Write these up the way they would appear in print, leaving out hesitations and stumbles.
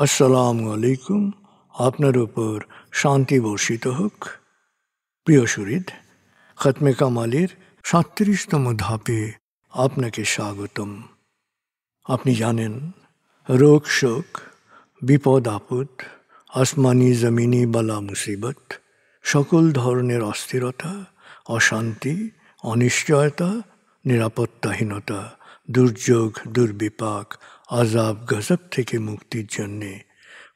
আসসালামু আলাইকুম। আপনার উপর শান্তি বর্ষিত হোক। প্রিয় শরীদ, খতমে কামালের ৩৭তম ধাপে আপনাকে স্বাগতম। আপনি জানেন, রোগ শোক, বিপদ আপদ, আসমানি জমিনি বালা মুসিবত, সকল ধরনের অস্থিরতা, অশান্তি, অনিশ্চয়তা, নিরাপত্তাহীনতা, দুর্যোগ, দুর্বিপাক, আজাব গজব থেকে মুক্তির জন্যে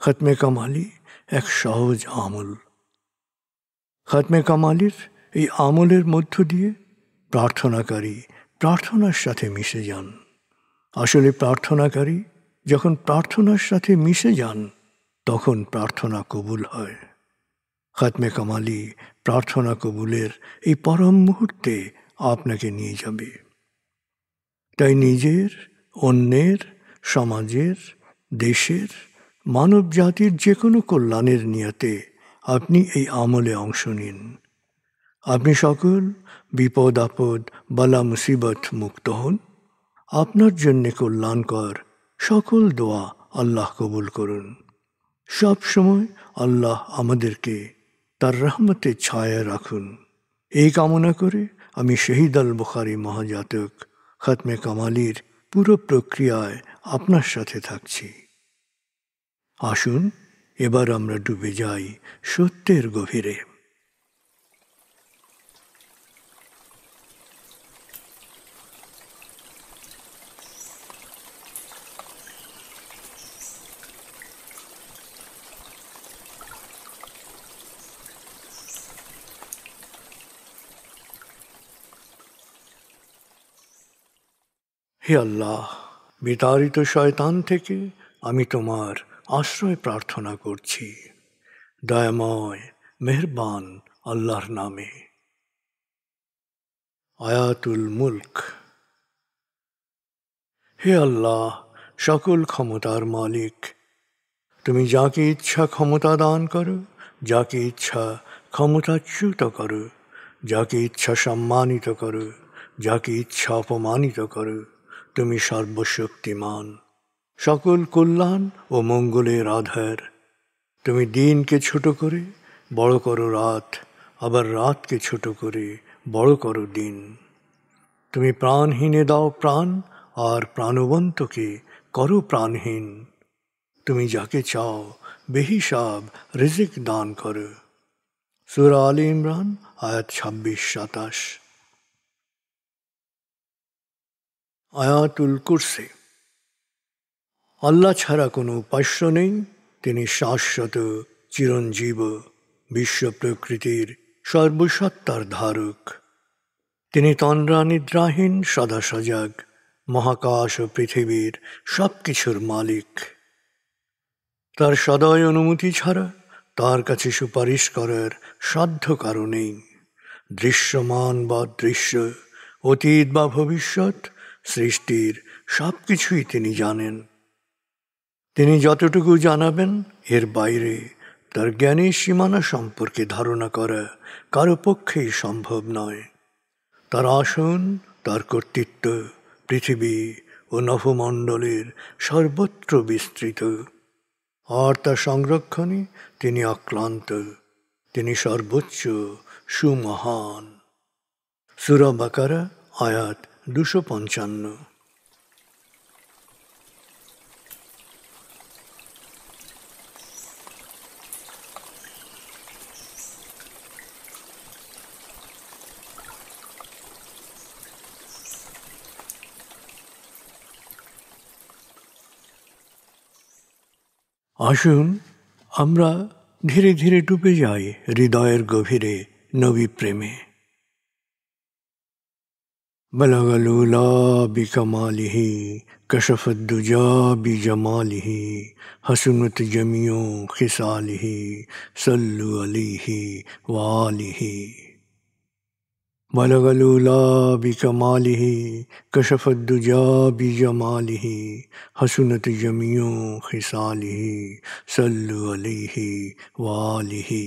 খতমে কামালি এক সহজ আমল। খতমে কামালির এই আমলের মধ্য দিয়ে প্রার্থনাকারী প্রার্থনার সাথে মিশে যান। আসলে প্রার্থনাকারী যখন প্রার্থনার সাথে মিশে যান, তখন প্রার্থনা কবুল হয়। খতমে কামালি প্রার্থনা কবুলের এই পরম মুহূর্তে আপনাকে নিয়ে যাবে। তাই নিজের, অন্যের, সমাজের, দেশের, মানব জাতির যে কোনো কল্যাণের নিয়তে আপনি এই আমলে অংশ নিন। আপনি সকল বিপদ আপদ, বালা মুসিবত মুক্ত হন। আপনার জন্যে কল্যাণকর সকল দোয়া আল্লাহ কবুল করুন। সব সময় আল্লাহ আমাদেরকে তার রহমতের ছায়ায় রাখুন। এই কামনা করে আমি শহীদ আল বুখারী মহাজাতক খতমে কামালির পুরো প্রক্রিয়ায় আপনার সাথে থাকছি। আসুন এবার আমরা ডুবে যাই সত্যের গভীরে। হে আল্লাহ, বিতাড়িত শয়তান থেকে আমি তোমার আশ্রয় প্রার্থনা করছি। দয়াময় মেহেরবান আল্লাহর নামে। আয়াতুল মুলক। হে আল্লাহ, সকল ক্ষমতার মালিক, তুমি যাকে ইচ্ছা ক্ষমতা দান করো, যাকে ইচ্ছা ক্ষমতাচ্যুত করো, যাকে ইচ্ছা সম্মানিত করো, যাকে ইচ্ছা অপমানিত করো। তুমি সর্বশক্তিমান, সকল কল্যাণ ও মঙ্গলের আধার। তুমি দিনকে ছোট করে বড় করো রাত, আবার রাতকে ছোট করে বড় করো দিন। তুমি প্রাণহীনে দাও প্রাণ, আর প্রাণবন্তকে করো প্রাণহীন। তুমি যাকে চাও বেহিসাব রিজিক দান করো। সূরা আলে ইমরান আয়াত ২৬-২৭। আয়াতুল কুরসি। আল্লাহ ছাড়া কোনো উপাস্য নেই। তিনি শাশ্বত, চিরঞ্জীব, বিশ্ব প্রকৃতির সর্বসত্তার ধারক। তিনি তন্দ্রা নিদ্রাহীন, সদা সজাগ, মহাকাশ ও পৃথিবীর সব কিছুর মালিক। তার সদয় অনুমতি ছাড়া তার কাছে সুপারিশ করার সাধ্য কারো নেই। দৃশ্যমান বা দৃশ্য, অতীত বা ভবিষ্যৎ, সৃষ্টির সব কিছুই তিনি জানেন। তিনি যতটুকু জানাবেন, এর বাইরে তার জ্ঞানের সীমানা সম্পর্কে ধারণা করা কারো পক্ষেই সম্ভব নয়। তার আসন, তার কর্তৃত্ব পৃথিবী ও নভমণ্ডলের সর্বত্র বিস্তৃত, আর তার সংরক্ষণে তিনি অক্লান্ত। তিনি সর্বোচ্চ, সুমহান। সূরা বাকারা আয়াত ২৫৫। আসুন আমরা ধীরে ধীরে ডুবে যাই হৃদয়ের গভীরে নবী প্রেমে। বলগল উলা বিকমালিহি, কশফত দুজা বিজমালিহি, হসনত জমিও খিসালিহি, সল্লু আলাইহি ওয়ালিহি। বলগল উলা বিকমালিহি, কশফত দুজা বিজমালিহি, হসনত জমিও খিসালিহি, সল্লু আলাইহি ওয়ালিহি।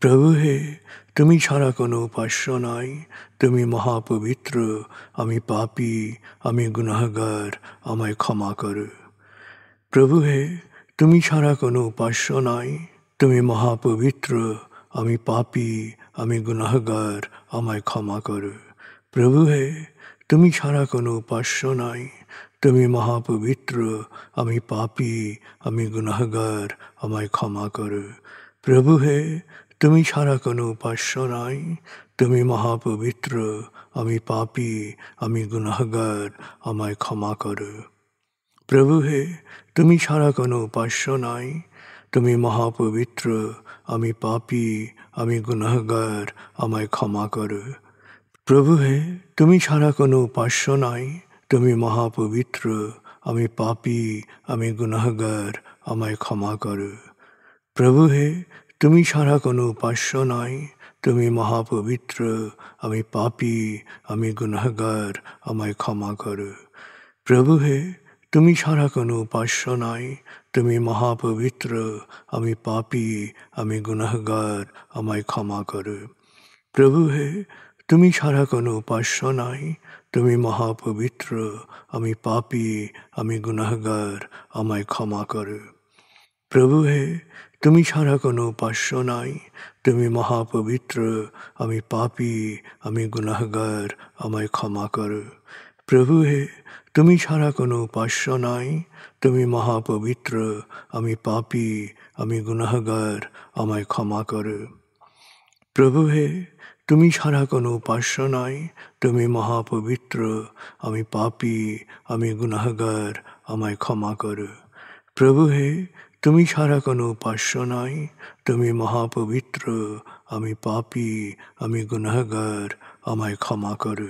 প্রভু হে, তুমি ছাড়া কোনো উপাস্য নাই, তুমি মহাপবিত্র, আমি পাপী, আমি গুনাহগার, আমায় ক্ষমা করো। প্রভু হে, তুমি ছাড়া কোনো উপাস্য নাই, তুমি মহাপবিত্র, আমি পাপী, আমি গুনাহগার, আমায় ক্ষমা করো। প্রভু হে, তুমি ছাড়া কোনো উপাস্য নাই, তুমি মহাপবিত্র, আমি পাপী, আমি গুনাহগার, আমায় ক্ষমা করো। প্রভু হে, তুমি ছাড়া কোনো উপাস্য নাই, তুমি মহাপবিত্র, আমি পাপী, আমি গুনাহগার, আমায় ক্ষমা করো। প্রভু হে, তুমি ছাড়া কোনো উপাস্য নাই, তুমি মহাপবিত্র, আমি পাপী, আমি গুনাহগার, আমায় ক্ষমা করো। প্রভু হে, তুমি ছাড়া কোনো উপাস্য নাই, তুমি মহাপবিত্র, আমি পাপী, আমি গুনাহগার, আমায় ক্ষমা করো। প্রভু হে, তুমি ছাড়া কোনো উপাস্য নাই, তুমি মহাপবিত্র, আমি পাপী, আমি গুনাহগার, আমায় ক্ষমা করো। প্রভু হে, তুমি ছাড়া কোনো উপাস্য নাই, তুমি মহাপবিত্র, আমি পাপী, আমি গুনাহগার, আমায় ক্ষমা করো। প্রভু হে, তুমি ছাড়া কোনো উপাস্য নাই, তুমি মহাপবিত্র, আমি পাপী, আমি গুনাহগার, আমায় ক্ষমা করো। প্রভু হে, তুমি ছাড়া কোনো উপাস্য নাই, তুমি মহাপবিত্র, আমি পাপী, আমি গুনাহগার, আমায় ক্ষমা করো। প্রভু হে, তুমি ছাড়া কোনো উপাস্য নাই, তুমি মহাপবিত্র, আমি পাপী, আমি গুনাহগার, আমায় ক্ষমা করো। প্রভু হে, তুমি ছাড়া কোনো উপাস্য নাই, তুমি মহাপবিত্র, আমি পাপী, আমি গুনাহগার, আমায় ক্ষমা করো। প্রভু হে, তুমি ছাড়া কোনো উপাস্য নাই, তুমি মহাপবিত্র, আমি পাপী, আমি গুনাহগার, আমায় ক্ষমা করো।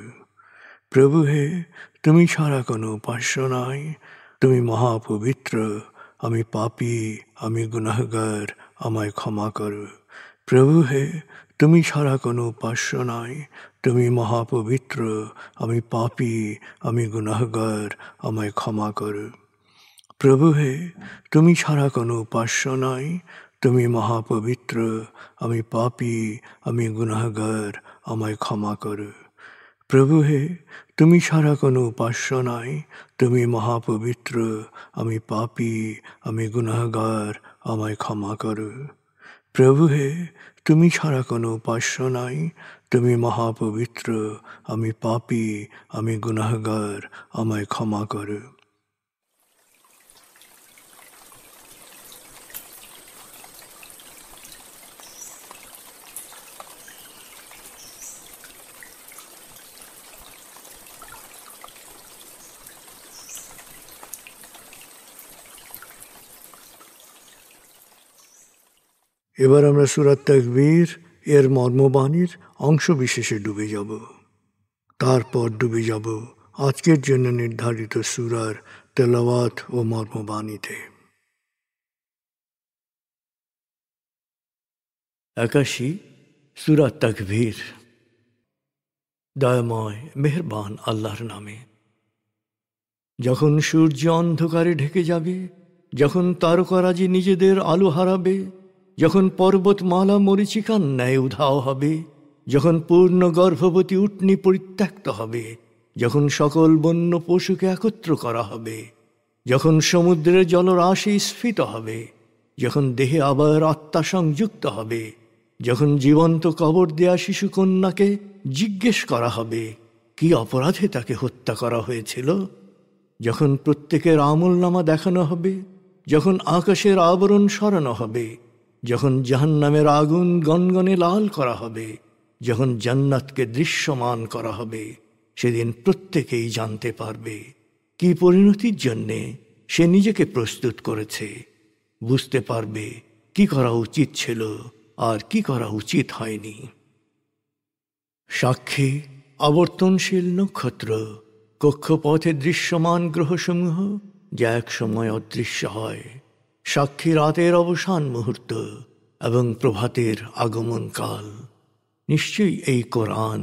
প্রভু হে, তুমি ছাড়া কোনো উপাস্য নাই, তুমি মহাপবিত্র, আমি পাপী, আমি গুনাহগার, আমায় ক্ষমা করো। প্রভু হে, তুমি ছাড়া কোনো উপাস্য নাই, তুমি মহাপবিত্র, আমি পাপী, আমি গুনাহগার, আমায় ক্ষমা করো। প্রভু হে, তুমি ছাড়া কোনো উপাস্য নাই, তুমি মহাপবিত্র, আমি পাপী, আমি গুনাহগার, আমায় ক্ষমা করো। প্রভু হে, তুমি ছাড়া কোনো উপাস্য নাই, তুমি মহাপবিত্র, আমি পাপী, আমি গুনাহগার, আমায় ক্ষমা করো। প্রভু হে, তুমি ছাড়া কোনো উপাস্য নাই, তুমি মহাপবিত্র, আমি পাপী, আমি গুনাহগার, আমায় ক্ষমা করো। এবার আমরা সূরা তাকবীর এর মর্মবাণীর অংশ বিশেষে ডুবে যাব। তারপর ডুবে যাব আজকের জন্য নির্ধারিত সূরার তেলাওয়াত ও মর্মবাণীতে। 81 সূরা তাকবীর। দয়াময় মেহেরবান আল্লাহর নামে। যখন সূর্য অন্ধকারে ঢেকে যাবে, যখন তারকারাজি নিজেদের আলো হারাবে, যখন পর্বতমালা মরীচিকার ন্যায় উধাও হবে, যখন পূর্ণ গর্ভবতী উটনী পরিত্যক্ত হবে, যখন সকল বন্য পশুকে একত্র করা হবে, যখন সমুদ্রের জলরাশি স্ফীত হবে, যখন দেহে আবার আত্মা সংযুক্ত হবে, যখন জীবন্ত কবর দেয়া শিশুকন্যাকে জিজ্ঞেস করা হবে কি অপরাধে তাকে হত্যা করা হয়েছিল, যখন প্রত্যেকের আমলনামা দেখানো হবে, যখন আকাশের আবরণ সরানো হবে, যখন জাহান্নামের আগুন গনগনে লাল করা হবে, যখন জান্নাতকে দৃশ্যমান করা হবে, সেদিন প্রত্যেকেই জানতে পারবে কি পরিণতির জন্যে সে নিজেকে প্রস্তুত করেছে, বুঝতে পারবে কি করা উচিত ছিল আর কি করা উচিত হয়নি। সাক্ষী আবর্তনশীল নক্ষত্র, কক্ষপথে দৃশ্যমান গ্রহসমূহ যা এক সময় অদৃশ্য হয়, সাক্ষী রাতের অবসান মুহূর্ত এবং প্রভাতের আগমন কাল। নিশ্চয়ই এই কোরআন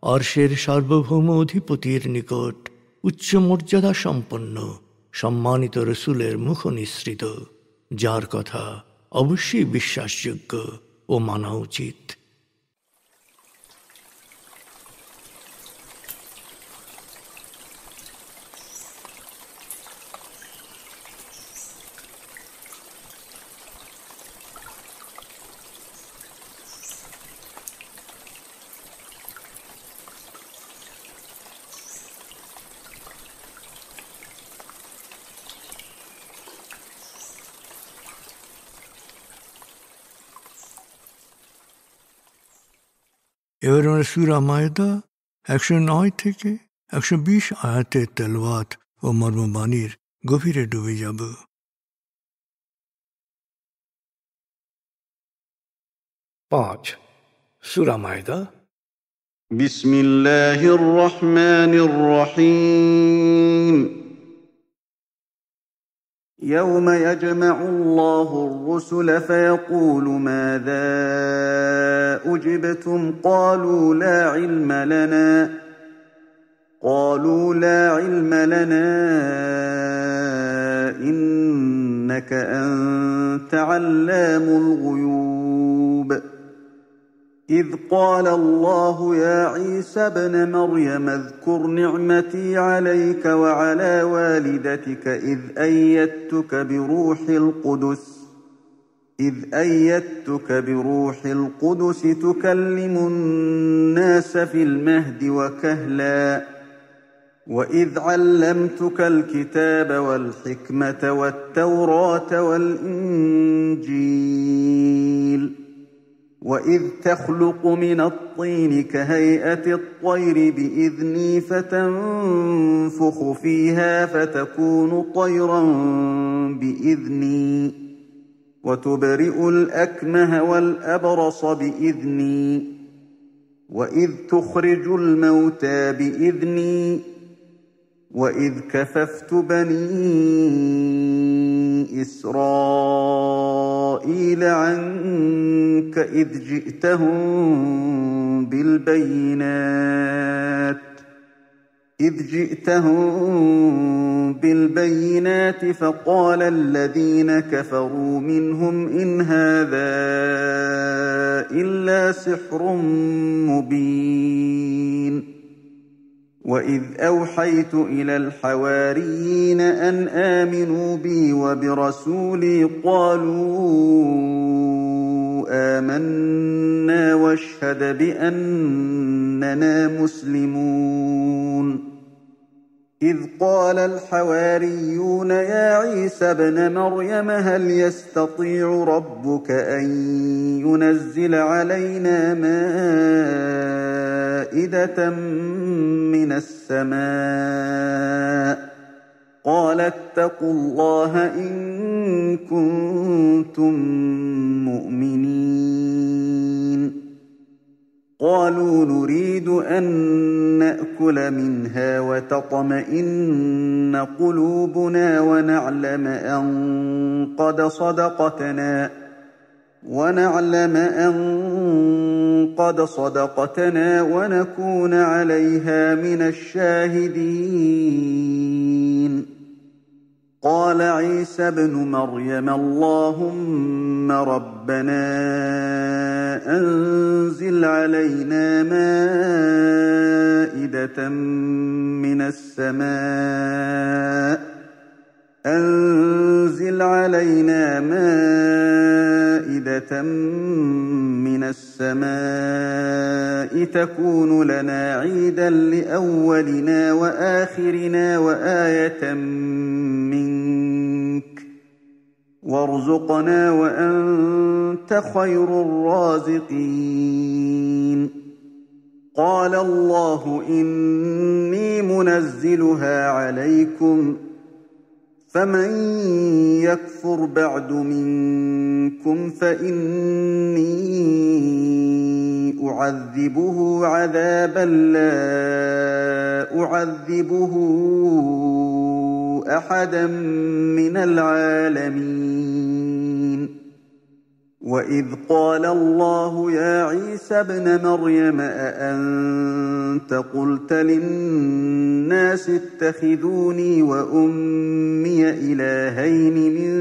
আরশের সার্বভৌম অধিপতির নিকট উচ্চ মর্যাদা সম্পন্ন সম্মানিত রসুলের মুখ নিঃসৃত, যার কথা অবশ্যই বিশ্বাসযোগ্য ও মানা উচিত। এবার আমরা সূরা মায়দা 109 থেকে 120 আয়াতের তেলাওয়াত ও মর্মবাণীর গভীরে ডুবে যাব। 5 সূরা মায়দা। বিসমিল্লাহির রহমানির রহিম। يوم يجمع الله الرسل فيقول ماذا أجبتم قالوا لا علم لنا إنك أنت علام الغيوب إذ قال الله يا عيسى ابن مريم اذكر نعمتي عليك وعلى والدتك إذ أيدتك بروح القدس تكلم الناس في المهد وكهلا وإذ علمتك الكتاب والحكمة والتوراة والإنجيل وإذ تخلق من الطين كهيئة الطير بإذني فتنفخ فيها فتكون طيرا بإذني وتبرئ الأكمه والأبرص بإذني وإذ تخرج الموتى بإذني وإذ كففت بني إسرائيل عنك إذ جئتهم بالبينات فقال الذين كفروا منهم إن هذا إلا سحر مبين وإذ أوحيت إلى الحواريين أن آمنوا بي وبرسولي قالوا آمنا واشهد بأننا مسلمون إذ قال الحواريون يا عيسى ابن مريم هل يستطيع ربك أن ينزل علينا مائدة من السماء قال اتقوا الله إن كنتم مؤمنين قالوا نريد أن نأكل منها وتطمئن قلوبنا ونعلم أن قد صدقتنا ونكون عليها من الشاهدين قال عيسى ابن مريم اللهم ربنا أنزل مائدة من السماء تكون لنا عيدا لأولنا وآخرنا وآية منك وارزقنا وأنت خير الرازقين قال الله إني منزلها عليكم فمن يكفر بعد منكم فإني أعذبه عذابا لا أعذبه أحدا من العالمين وإذ قال الله يا عيسى ابن مريم أأنت قلت للناس اتخذوني وأمي إلهين من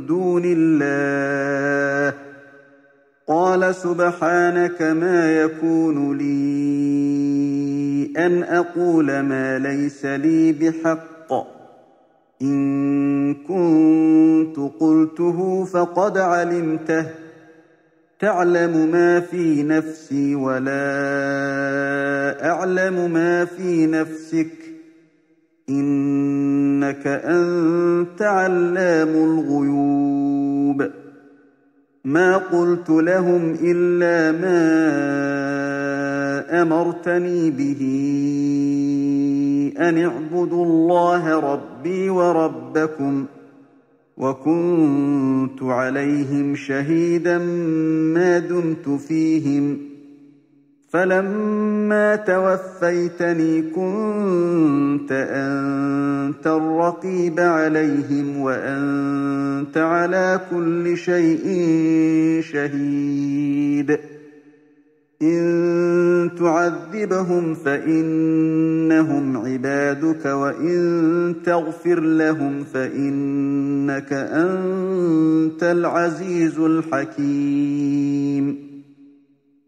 دون الله قال سبحانك ما يكون لي أن أقول ما ليس لي بحق إن كنت قلته فقد علمته تعلم ما في نفسي ولا أعلم ما في نفسك إنك أنت علام الغيوب ما قلت لهم إلا ما أمرتني به أن اعبدوا الله ربي وربكم وكنت عليهم شهيدا ما دمت فيهم فلما توفيتني كنت أنت الرقيب عليهم وأنت على كل شيء شهيد إن تعذبهم فإنهم عبادك وإن تغفر لهم فإنك أنت العزيز الحكيم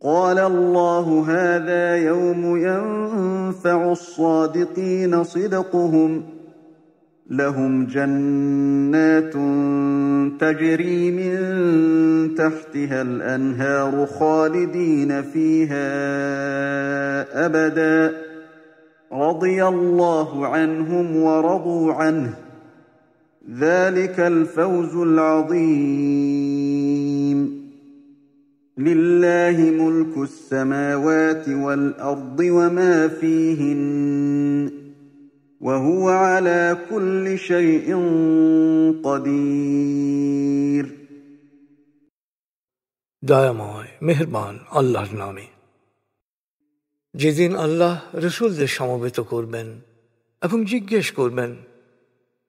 قال الله هذا يوم ينفع الصادقين صدقهم لهم جنات تجري من تحتها الأنهار خالدين فيها أبدا رضي الله عنهم ورضوا عنه ذلك الفوز العظيم لله ملك السماوات والأرض وما فيهن وهو على كل شيء قدير দয়াময় মেহেরবান আল্লাহর নামে। যেদিন আল্লাহ রসুলদের সমবেত করবেন এবং জিজ্ঞেস করবেন,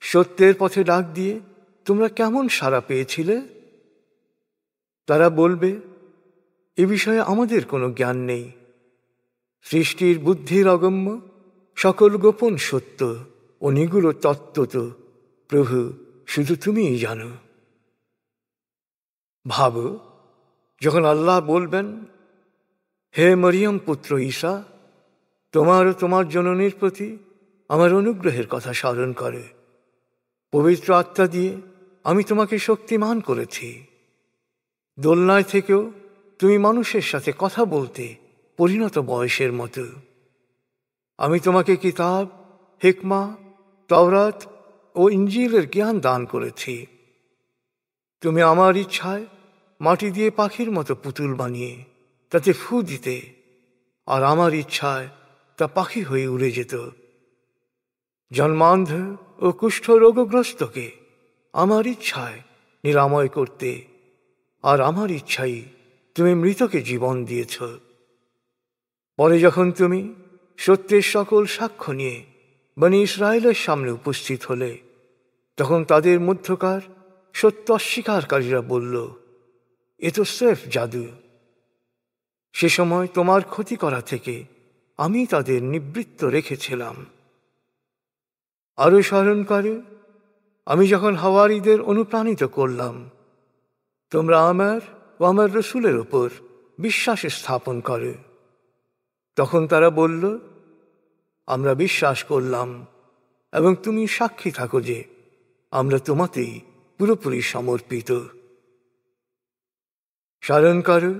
সত্যের পথে ডাক দিয়ে তোমরা কেমন সাড়া পেয়েছিলে? তারা বলবে, এ বিষয়ে আমাদের কোনো জ্ঞান নেই। সৃষ্টির বুদ্ধির অগম্য, সকল গোপন সত্য ও নিগুলো তত্ত্ব তো প্রভু শুধু তুমিই জানো। ভাবো, যখন আল্লাহ বলবেন, হে মরিয়ম পুত্র ঈসা, তোমার ও তোমার জননীর প্রতি আমার অনুগ্রহের কথা স্মরণ করে। পবিত্র আত্মা দিয়ে আমি তোমাকে শক্তিমান করেছি। দোলনায় থেকেও তুমি মানুষের সাথে কথা বলতে পরিণত বয়সের মতো। আমি তোমাকে কিতাব, হিকমা, তাওরাত ও ইনজিলের জ্ঞান দান করেছি। তুমি আমার ইচ্ছায় মাটি দিয়ে পাখির মতো পুতুল বানিয়ে তাতে ফু দিতে, আর আমার ইচ্ছায় তা পাখি হয়ে উড়ে যেত। জন্মান্ধ ও কুষ্ঠ রোগগ্রস্তকে আমার ইচ্ছায় নিরাময় করতে, আর আমার ইচ্ছাই তুমি মৃতকে জীবন দিয়েছ। পরে যখন তুমি সত্যের সকল সাক্ষ্য নিয়ে বনি ইসরায়েলের সামনে উপস্থিত হলে, তখন তাদের মধ্যকার সত্য অস্বীকারীরা বলল, এ তো স্রেফ জাদু। সে সময় তোমার ক্ষতি করা থেকে আমি তাদের নিবৃত্ত রেখেছিলাম। আরো স্মরণ করে, আমি যখন হাওয়ারীদের অনুপ্রাণিত করলাম, তোমরা আমার ও আমার রসুলের ওপর বিশ্বাস স্থাপন করে, তখন তারা বলল, আমরা বিশ্বাস করলাম এবং তুমি সাক্ষী থাকো যে আমরা তোমাতেই পুরোপুরি সমর্পিত। স্মরণ করো,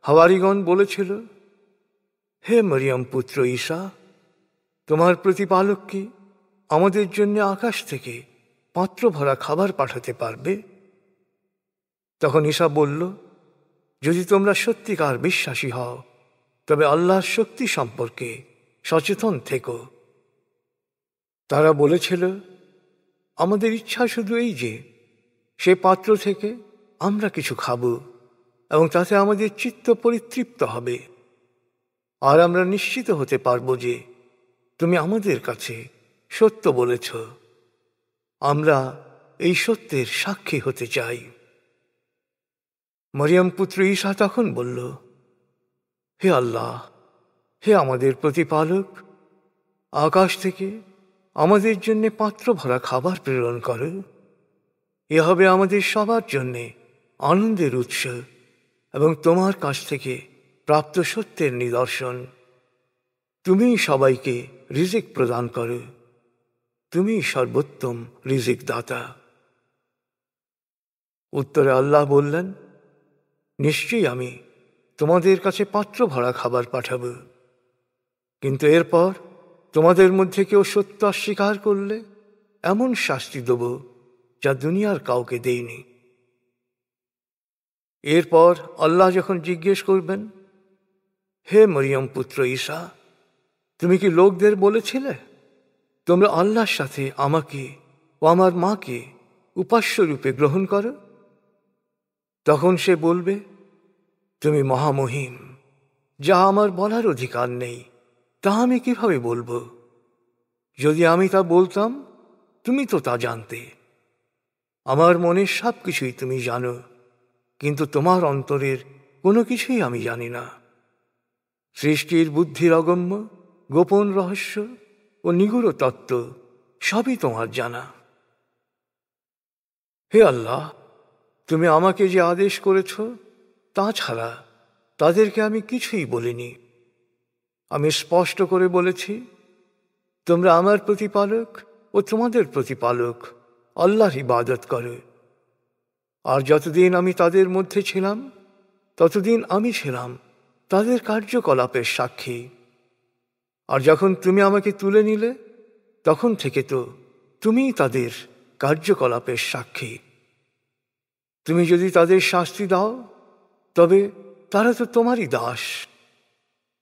হাওয়ারীগণ বলেছিল, হে মরিয়ম পুত্র ঈসা, তোমার প্রতিপালক কি আমাদের জন্য আকাশ থেকে পাত্র ভরা খাবার পাঠাতে পারবে? তখন ঈসা বলল, যদি তোমরা সত্যিকার বিশ্বাসী হও তবে আল্লাহর শক্তি সম্পর্কে সচেতন থেকো। তারা বলেছিল, আমাদের ইচ্ছা শুধু এই যে সে পাত্র থেকে আমরা কিছু খাব এবং তাতে আমাদের চিত্ত পরিতৃপ্ত হবে, আর আমরা নিশ্চিত হতে পারব যে তুমি আমাদের কাছে সত্য বলেছ। আমরা এই সত্যের সাক্ষী হতে চাই। মরিয়ম পুত্র ঈসা তখন বলল, হে আল্লাহ, হে আমাদের প্রতিপালক, আকাশ থেকে আমাদের জন্য পাত্র ভরা খাবার প্রেরণ করো। এ হবে আমাদের সবার জন্যে আনন্দের উৎস এবং তোমার কাছ থেকে প্রাপ্ত সত্যের নিদর্শন। তুমি সবাইকে রিজিক প্রদান করো, তুমি সর্বোত্তম রিজিক দাতা। উত্তরে আল্লাহ বললেন, নিশ্চয়ই আমি তোমাদের কাছে পাত্র ভরা খাবার পাঠাব, কিন্তু এরপর তোমাদের মধ্যে কেউ সত্য অস্বীকার করলে এমন শাস্তি দেব যা দুনিয়ার কাউকে দেইনি। এরপর আল্লাহ যখন জিজ্ঞেস করবেন, হে মরিয়ম পুত্র ঈসা, তুমি কি লোকদের বলেছিলে তোমরা আল্লাহর সাথে আমাকে ও আমার মাকে উপাস্য রূপে গ্রহণ করো? তখন সে বলবে, তুমি মহামহিম, যা আমার বলার অধিকার নেই তা আমি কিভাবে বলবো? যদি আমি তা বলতাম তুমি তো তা জানতে। আমার মনের সব কিছুই তুমি জানো, কিন্তু তোমার অন্তরের কোনো কিছুই আমি জানি না। সৃষ্টির বুদ্ধির অগম্য গোপন রহস্য ও নিগূঢ় তত্ত্ব সবই তোমার জানা। হে আল্লাহ, তুমি আমাকে যে আদেশ করেছ তা ছাড়া তাদেরকে আমি কিছুই বলিনি। আমি স্পষ্ট করে বলেছি, তোমরা আমার প্রতিপালক ও তোমাদের প্রতিপালক আল্লাহর ইবাদত করো। আর যতদিন আমি তাদের মধ্যে ছিলাম ততদিন আমি ছিলাম তাদের কার্যকলাপের সাক্ষী। আর যখন তুমি আমাকে তুলে নিলে তখন থেকে তো তুমিই তাদের কার্যকলাপের সাক্ষী। তুমি যদি তাদের শাস্তি দাও তবে তারা তো তোমারই দাস,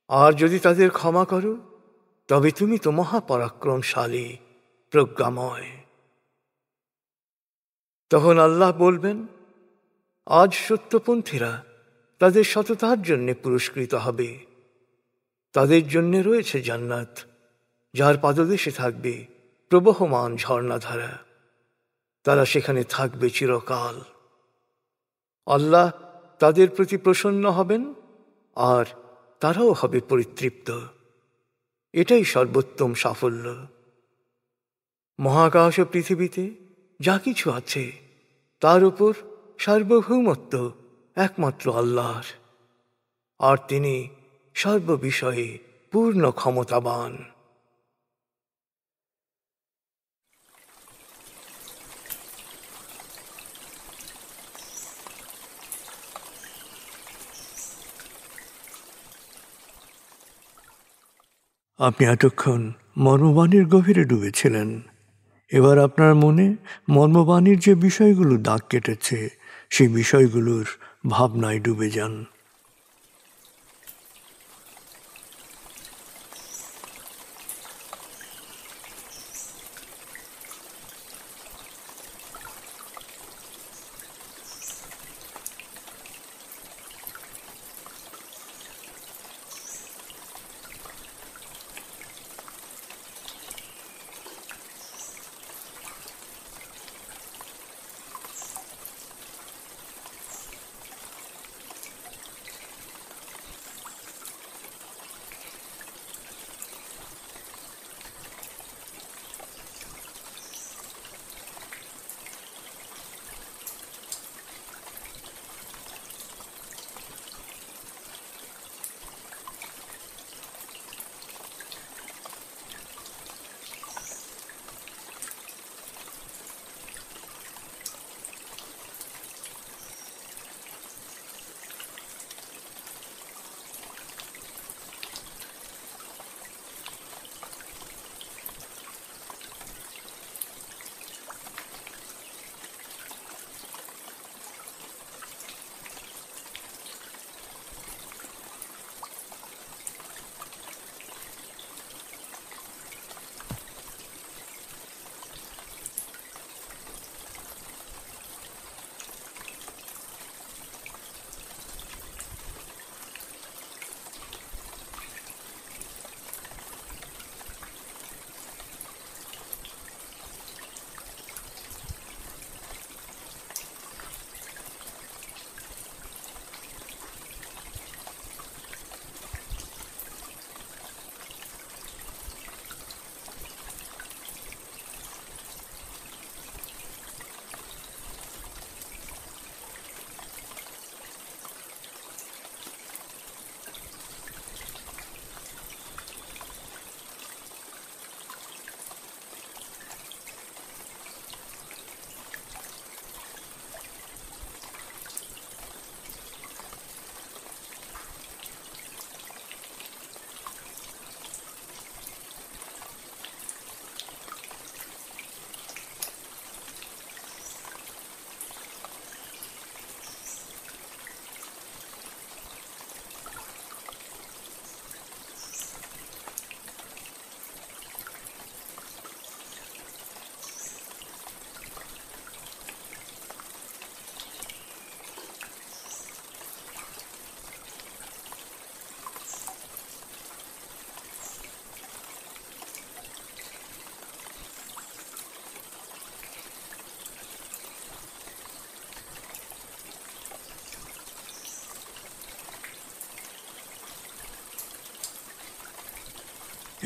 আর যদি তাদের ক্ষমা করো তবে তুমি তো মহাপরাক্রমশালী, প্রজ্ঞাময়। তখন আল্লাহ বলবেন, আজ সত্যপন্থীরা তাদের সততার জন্যে পুরস্কৃত হবে। তাদের জন্যে রয়েছে জান্নাত, যার পাদদেশে থাকবে প্রবহমান ঝর্ণাধারা। তারা সেখানে থাকবে চিরকাল। আল্লাহ তাদের প্রতি প্রসন্ন হবেন আর তারাও হবে পরিতৃপ্ত। এটাই সর্বোত্তম সাফল্য। মহাকাশ ও পৃথিবীতে যা কিছু আছে তার উপর সার্বভৌমত্ব একমাত্র আল্লাহর, আর তিনি সর্ববিষয়ে পূর্ণ ক্ষমতাবান। আপনি এতক্ষণ মর্মবাণীর গভীরে ডুবেছিলেন। এবার আপনার মনে মর্মবাণীর যে বিষয়গুলো দাগ কেটেছে সেই বিষয়গুলোর ভাবনায় ডুবে যান।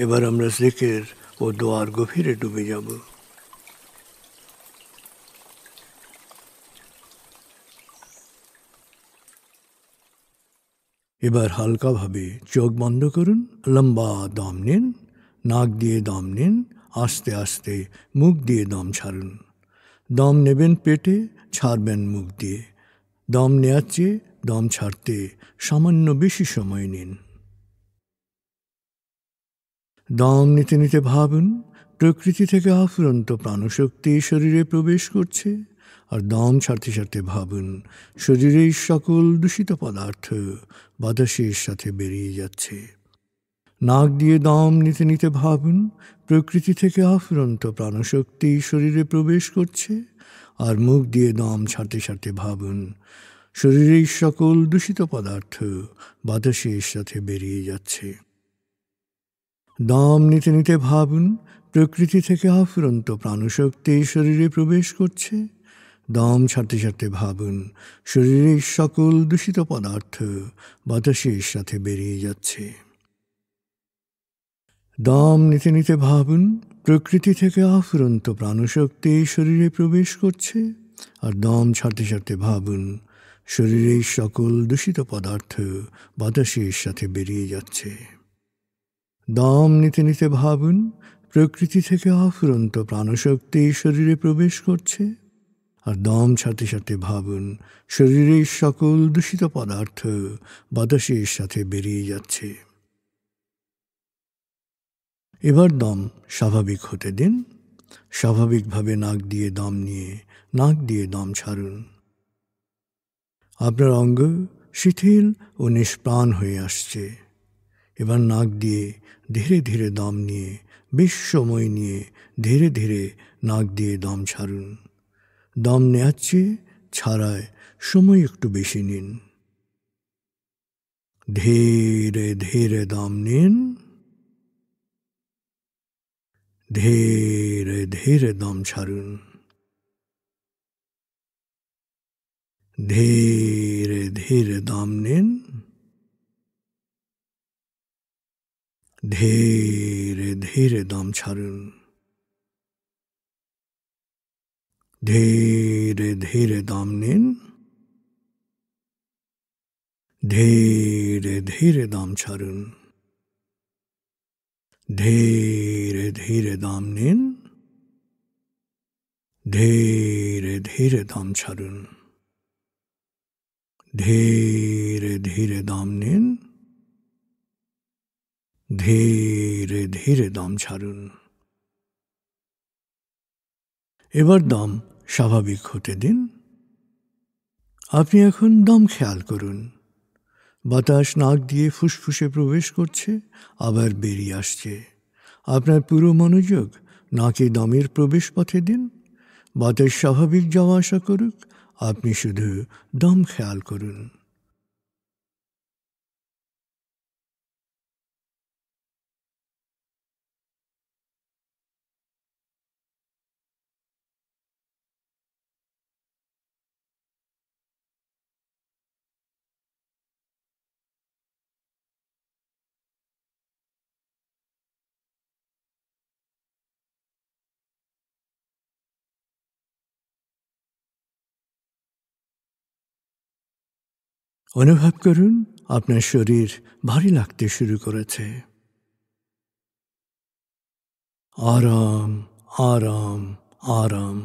এবার আমরা জিকির ও দোয়ার গভীরে ডুবে যাব। এবার হালকাভাবে চোখ বন্ধ করুন, লম্বা দম নিন, নাক দিয়ে দম নিন, আস্তে আস্তে মুখ দিয়ে দম ছাড়ুন। দম নেবেন পেটে, ছাড়বেন মুখ দিয়ে। দম নেওয়ার চেয়ে দম ছাড়তে সামান্য বেশি সময় নিন। দম নিতে নিতে ভাবুন প্রকৃতি থেকে আফুরন্ত প্রাণশক্তি শরীরে প্রবেশ করছে, আর দম ছাড়তে ছাড়তে ভাবুন শরীরের সকল দূষিত পদার্থ বাতাসের সাথে বেরিয়ে যাচ্ছে। নাক দিয়ে দম নিতে নিতে ভাবুন প্রকৃতি থেকে আফুরন্ত প্রাণশক্তি শরীরে প্রবেশ করছে, আর মুখ দিয়ে দম ছাড়তে ছাড়তে ভাবুন শরীরের সকল দূষিত পদার্থ বাতাসের সাথে বেরিয়ে যাচ্ছে। দম নিতে নিতে ভাবুন প্রকৃতি থেকে আফুরন্ত প্রাণশক্তি শরীরে প্রবেশ করছে। দম ছাড়তে ছাড়তে ভাবুন শরীরের সকল দূষিত পদার্থ বাতাসের সাথে বেরিয়ে যাচ্ছে। দম নিতে নিতে ভাবুন প্রকৃতি থেকে আফুরন্ত প্রাণশক্তি শরীরে প্রবেশ করছে, আর দম ছাড়তে ছাড়তে ভাবুন শরীরের সকল দূষিত পদার্থ বাতাসের সাথে বেরিয়ে যাচ্ছে। দম নিতে নিতে ভাবুন প্রকৃতি থেকে আফুরন্ত প্রাণশক্তি শরীরে প্রবেশ করছে, আর দম ছাড়তে ছাড়তে ভাবুন শরীরের সকল দূষিত পদার্থ বাতাসের সাথে বেরিয়ে যাচ্ছে। এবার দম স্বাভাবিক হতে দিন। স্বাভাবিকভাবে নাক দিয়ে দম নিয়ে নাক দিয়ে দম ছাড়ুন। আপনার অঙ্গ শিথিল ও নিষ্প্রাণ হয়ে আসছে। এবার নাক দিয়ে ধীরে ধীরে দম নিয়ে বেশ সময় নিয়ে ধীরে ধীরে নাক দিয়ে দম ছাড়ুন। দম নেওয়ার চেয়ে ছাড়ায় সময় একটু বেশি নিন। ধীরে ধীরে দম নিন, ধীরে ধীরে দম ছাড়ুন। ধীরে ধীরে দম নিন, ধীরে ধীরে দম ছাড়ুন। ধীরে ধীরে দম নিন, ধীরে ধীরে দম ছাড়ুন। ধীরে ধীরে দম নিন, ধীরে ধীরে দম ছাড়ুন। ধীরে ধীরে দম নিন, ধীরে ধীরে দম ছাড়ুন। এবার দম স্বাভাবিক হতে দিন। আপনি এখন দম খেয়াল করুন। বাতাস নাক দিয়ে ফুসফুসে প্রবেশ করছে, আবার বেরিয়ে আসছে। আপনার পুরো মনোযোগ নাকে দমের প্রবেশ পথে দিন। বাতাস স্বাভাবিক যাওয়া আসা করুক, আপনি শুধু দম খেয়াল করুন। অনুভব করুন আপনার শরীর ভারী লাগতে শুরু করেছে। আরাম আরাম আরাম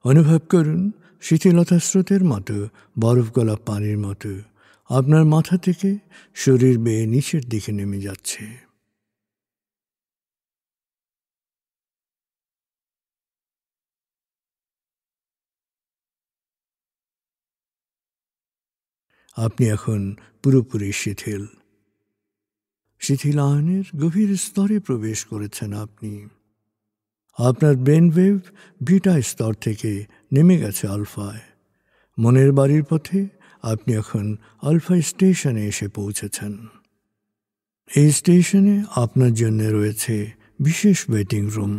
অনুভব করুন শীতলতা স্রোতের মতো, বরফ গলা পানির মতো আপনার মাথা থেকে শরীর বেয়ে নিচের দিকে নেমে যাচ্ছে। আপনি এখন পুরোপুরি শিথিল। শিথিলায়নের গভীর স্তরে প্রবেশ করেছেন আপনি। আপনার ব্রেন ওয়েভ বিটা স্তর থেকে নেমে গেছে আলফায়। মনের বাড়ির পথে আপনি এখন আলফা স্টেশনে এসে পৌঁছেছেন। এই স্টেশনে আপনার জন্য রয়েছে বিশেষ ওয়েটিং রুম।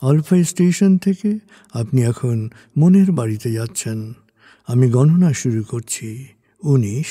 আলফা স্টেশন থেকে আপনি এখন মনের বাড়িতে যাচ্ছেন। আমি গণনা শুরু করছি। 19,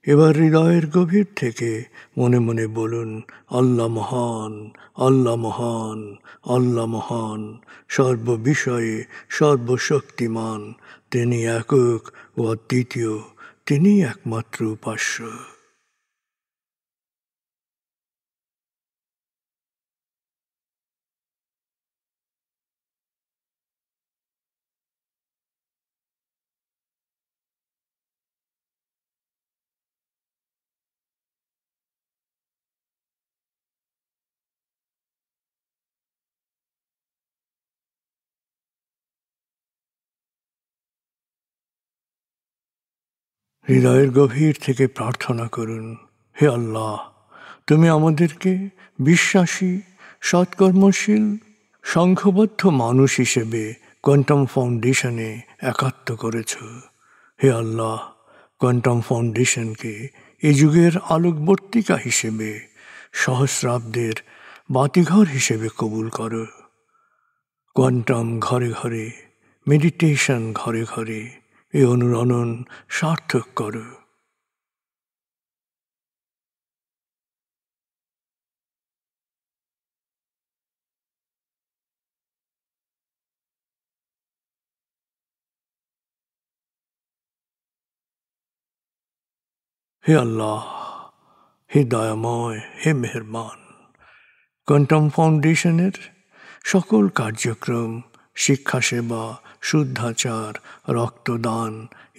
এবার হৃদয়ের গভীর থেকে মনে মনে বলুন, আল্লাহ মহান, আল্লাহ মহান, আল্লাহ মহান, সর্ববিষয়ে সর্বশক্তিমান, তিনি একক ও অদ্বিতীয়, তিনি একমাত্র উপাস্য। হৃদয়ের গভীর থেকে প্রার্থনা করুন, হে আল্লাহ, তুমি আমাদেরকে বিশ্বাসী, সৎকর্মশীল, সংঘবদ্ধ মানুষ হিসেবে কোয়ান্টাম ফাউন্ডেশনে একাত্ম করেছ। হে আল্লাহ, কোয়ান্টাম ফাউন্ডেশনকে এ যুগের আলোকবর্তিকা হিসেবে, সহস্রাব্দের বাতিঘর হিসেবে কবুল করো। কোয়ান্টাম ঘরে ঘরে, মেডিটেশন ঘরে ঘরে, এ অনুরণন সার্থক করো। হে আল্লাহ, হে দয়াময়, হে মেহেরবান, কোয়ান্টাম ফাউন্ডেশনের সকল কার্যক্রম, শিক্ষা সেবা, শুদ্ধাচার, রক্তদান,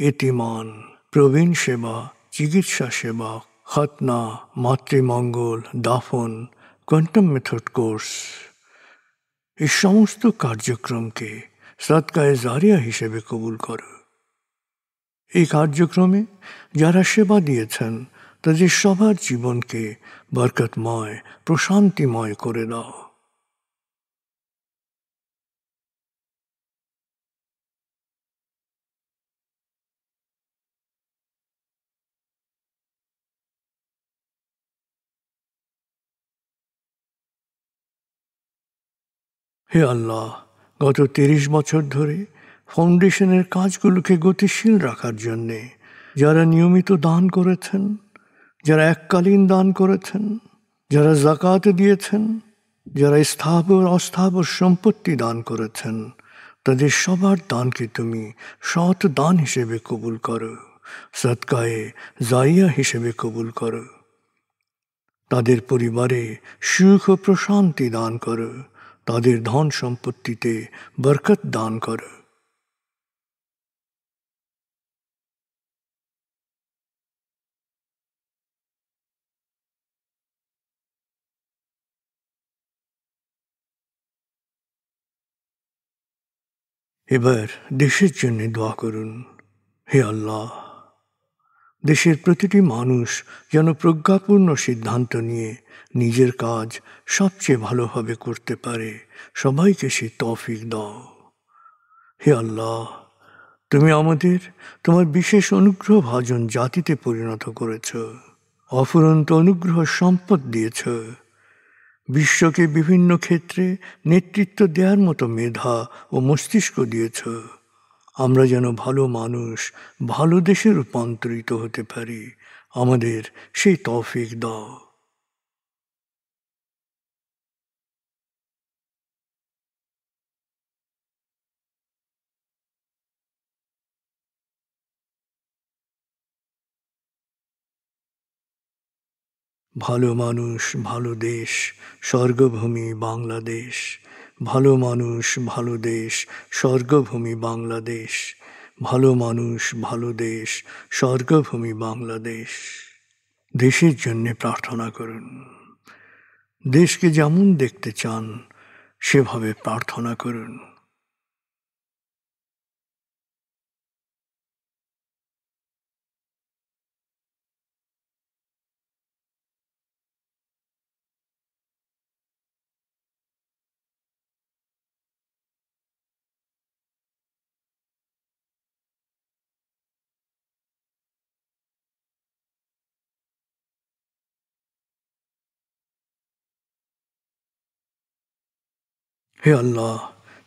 এতিমান, প্রবীণ সেবা, চিকিৎসা সেবা, খতনা, মাতৃমঙ্গল, দাফন, কোয়ান্টাম মেথড কোর্স, এই সমস্ত কার্যক্রমকে সদকায়ে জারিয়া হিসেবে কবুল করো। এই কার্যক্রমে যারা সেবা দিয়েছেন তাদের সবার জীবনকে বরকতময়, প্রশান্তিময় করে দাও। হে আল্লাহ, গত ৩০ বছর ধরে ফাউন্ডেশনের কাজগুলোকে গতিশীল রাখার জন্যে যারা নিয়মিত দান করেছেন, যারা এককালীন দান করেছেন, যারা জাকাত দিয়েছেন, যারা স্থাবর অস্থাবর সম্পত্তি দান করেছেন, তাদের সবার দানকে তুমি সৎ দান হিসেবে কবুল করো, সদকায়ে জারিয়া হিসেবে কবুল করো। তাদের পরিবারে সুখ ও প্রশান্তি দান করো, তাদের ধন সম্পত্তিতে বরকত দান করো। এবার দেশের জন্য দোয়া করুন, হে আল্লাহ, দেশের প্রতিটি মানুষ যেন প্রজ্ঞাপূর্ণ সিদ্ধান্ত নিয়ে নিজের কাজ সবচেয়ে ভালোভাবে করতে পারে, সবাইকে সে তৌফিক দাও। হে আল্লাহ, তুমি আমাদের তোমার বিশেষ অনুগ্রহ ভাজন জাতিতে পরিণত করেছ, অফুরন্ত অনুগ্রহ সম্পদ দিয়েছ, বিশ্বকে বিভিন্ন ক্ষেত্রে নেতৃত্ব দেওয়ার মতো মেধা ও মস্তিষ্ক দিয়েছ। আমরা যেন ভালো মানুষ, ভালো দেশে রূপান্তরিত হতে পারি, আমাদের সেই তৌফিক দাও। ভালো মানুষ, ভালো দেশ, স্বর্গভূমি বাংলাদেশ। ভালো মানুষ, ভালো দেশ, স্বর্গভূমি বাংলাদেশ। ভালো মানুষ, ভালো দেশ, স্বর্গভূমি বাংলাদেশ। দেশের জন্য প্রার্থনা করুন। দেশকে যেমন দেখতে চান সেভাবে প্রার্থনা করুন। হে আল্লাহ,